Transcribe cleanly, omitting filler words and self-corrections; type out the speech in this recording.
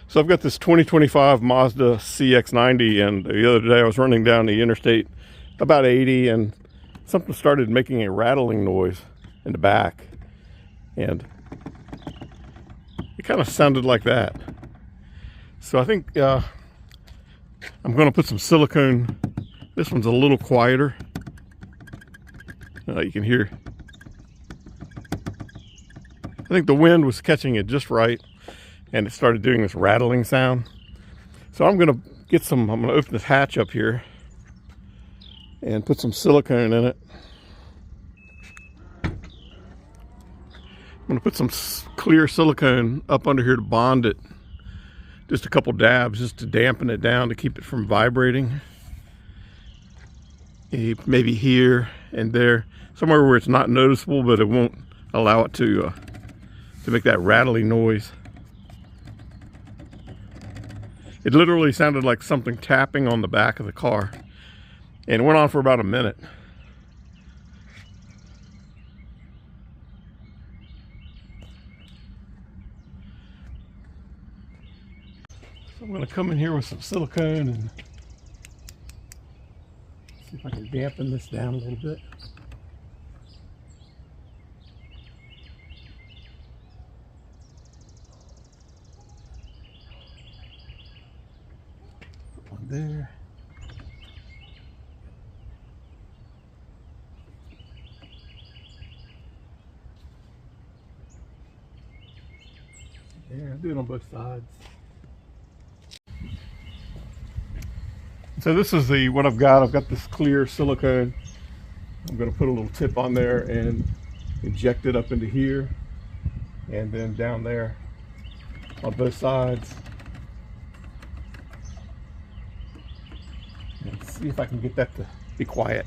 So I've got this 2025 Mazda CX-90, and the other day I was running down the interstate about 80, and something started making a rattling noise in the back, and it kind of sounded like that. So I think I'm going to put some silicone. This one's a little quieter. You can hear. I think the wind was catching it just right, and it started doing this rattling sound. So I'm going to I'm going to open this hatch up here and put some silicone in it. I'm going to put some clear silicone up under here to bond it. Just a couple dabs just to dampen it down, to keep it from vibrating. Maybe here and there, somewhere where it's not noticeable, but it won't allow it to make that rattling noise. It literally sounded like something tapping on the back of the car, and it went on for about a minute. So I'm going to come in here with some silicone and see if I can dampen this down a little bit. Put one there. There, I'll do it on both sides. So this is what I've got. I've got this clear silicone. I'm going to put a little tip on there and inject it up into here, and then down there on both sides. And see if I can get that to be quiet.